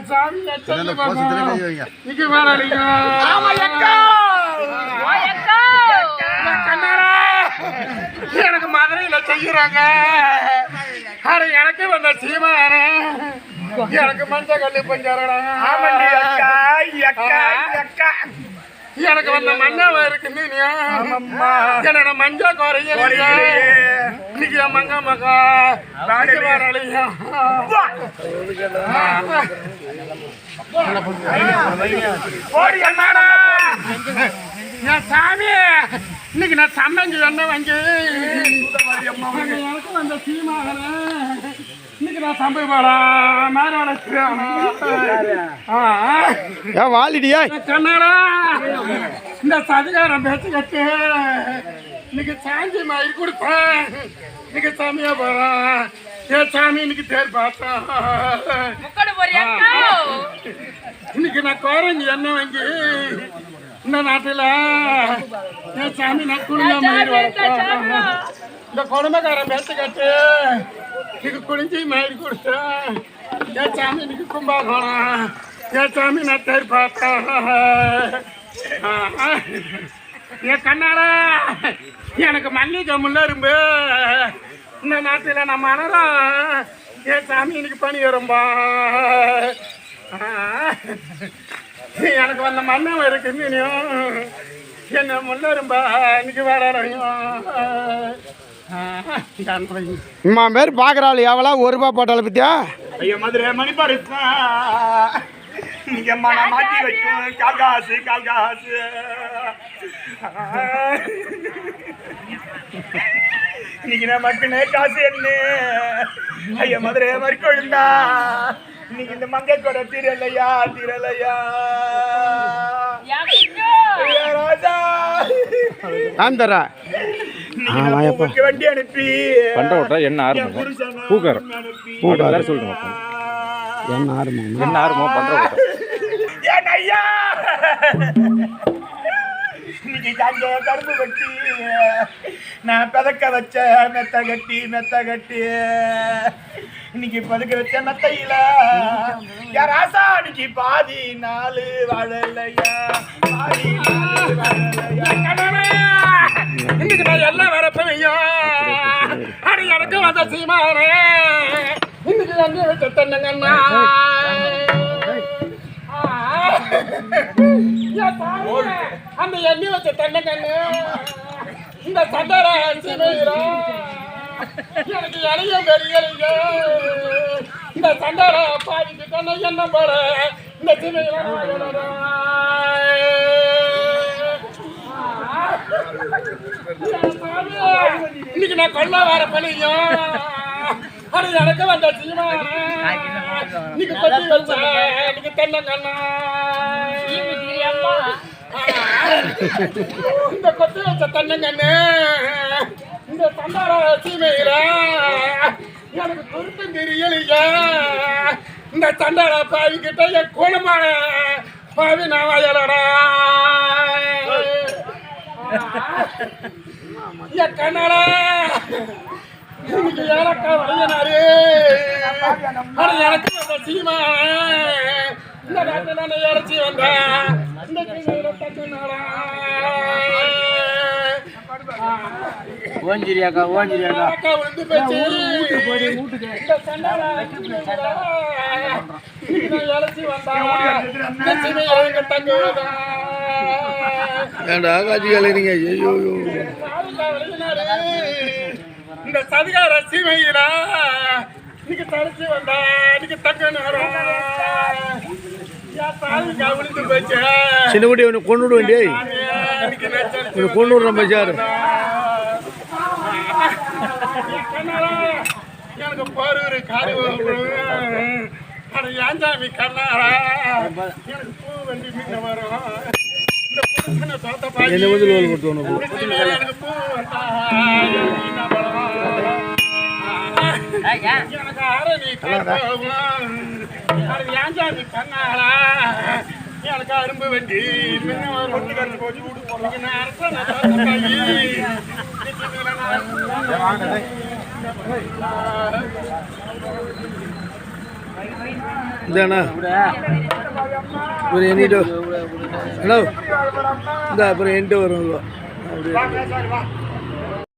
சாமி இங்க வராதீங்க. எனக்கு மதுரையில செய்யறாங்க. எனக்கு வந்த சீமான எனக்கு மஞ்சள் கல்லு பஞ்சாரடா. எனக்கு வந்த மண்ணாவ இருக்குன்னு என்னோட மஞ்சள் குறைய இன்னைக்கு மங்க மகா வரலையும் சாமி இன்னைக்கு நான் சம்பங்கி என்ன வாங்கி எனக்கு வந்த சீமான இன்னைக்கு நான் சம்பை போடா மேல வாலிடியா கண்ணாடா இந்த சதிகாரம் பேச்சு கட்டு இன்னைக்கு சாஞ்சி மாதிரி கொடுப்பேன். இன்னைக்கு சாமியா போறான். ஏன் சாமி இன்னைக்கு தேர் பார்த்தேன். இன்னைக்கு நான் குறைஞ்சி என்ன வாங்கி இந்த நாட்டில் என் சாமி நான் குடும்ப மாதிரி வளர்த்தேன். இந்த குடும்பக்காரன் பேச்சு கட்டு இன்னைக்கு குளிஞ்சி மாதிரி கொடுத்தேன். என் சாமி இன்னைக்கு கும்பாகோணம். என் சாமி நான் தேர் பார்த்தேன். என் கண்ணாடா எனக்கு மல்லிகை முன்னரும்பு இந்த நாட்டில் நம்ம மனரம். என் சாமி இன்னைக்கு பணி வரும்பா. எனக்கு வந்த மண்ணம் இருக்குன்னு என்ன முன்னரும்பா இன்னைக்கு வர பேர் பார்க்குறாள் எவ்வளோ ₹1 போட்டால பத்தியா ஐயா மதுரை மணிப்பாரு நீங்க நான் மாட்டி வைக்கும் கால்காசு கால்காசு. இன்னைக்கு நான் மக்களே காசு என்ன ஐயா மதுரை மறுக்கொழுந்தா. இன்னைக்கு இந்த மங்கை கூட தீரலையா தீரலையா ராஜா ஆந்தரா வண்டி அனுப்பி பண்ற என்ன ஆரம்பம் பூக்கர் பூக்கர் சொல்லுங்க என்ன ஆரம்பம் என்ன ஆரம்பம் பண்ற ஏன் ஐயா இன்னைக்கு காஞ்ச கரும்பு கட்டி நான் பதக்க வச்ச மெத்த கட்டி இன்னைக்கு பதுக்க வச்ச மெத்தையில யார் ஆசா இன்னைக்கு பாதி நாலு வாழலையா பாதி நாலு வாழலையா. இன்னைக்கு நான் எல்லாம் வரப்பையும் அது எனக்கு வந்த சீமானே இன்னைக்கு வந்து வச்ச தன்னங்கண்ணா அந்த எண்ணி வச்ச தன்னங்கண்ணு இந்த சண்டர சீமையிலும் எனக்கு இளைய பெரியலைங்க இந்த சண்டர பாதிக்கு தன்னை என்ன போற இந்த சீமையிலும் இன்னைக்கு நான் கொல்ல வர பணியும் அது எனக்கு வந்த சீமான இன்னைக்கு கொட்டி வச்ச இன்னைக்கு தென்னங்கண்ணா இந்த கொத்தி வச்ச தென்னங்கண்ணு இந்த சண்டார சீமையில எனக்கு குறுத்தம் தெரியலையா இந்த சண்டார பாவி கிட்ட என் குணமான பாவி நான் வயலடா என் கண்ணாடா இன்னைக்கு ஏலக்கா வளையனாரு அது எனக்கு வந்த சீமா இந்த நாட்டில் நான் இறச்சி வந்தேன் இந்த தட்டுனாடா ஓஞ்சிரியாக்கா அக்கா விழுந்து போச்சு இந்த சண்டாரா இன்னைக்கு நான் இறச்சி வந்தேன் இந்த சீமை இறங்க தங்குவதா ஏண்டா காட்சி கலைறீங்க ஐயோ இந்த சதிகார சீமையில இன்னைக்கு தடுத்து வந்தா இன்னைக்கு தக்க நேரம் விழுந்து போச்சு சின்ன குட்டி ஒன்று கொண்டு விட வேண்டிய கொண்டு விடுறோம் பைசாரு எனக்கு பாரு காடு ஏஞ்சாமி கண்ணாரா எனக்கு பூ வண்டி மீன் வரும் என்ன வந்து லோல் கொடுத்தோம் எனக்கு பூ வந்தா எனக்கு அரணி ஏஞ்சாமி கண்ணாரா எனக்கு அரும்பு வண்டி ஒட்டுக்காரன் போச்சு வீட்டு போடுறீங்க இதாண்ணா ஒரு எண்ணிட்டு ஹலோ இந்த அப்புறம் என்கிட்ட வரும் அப்படியே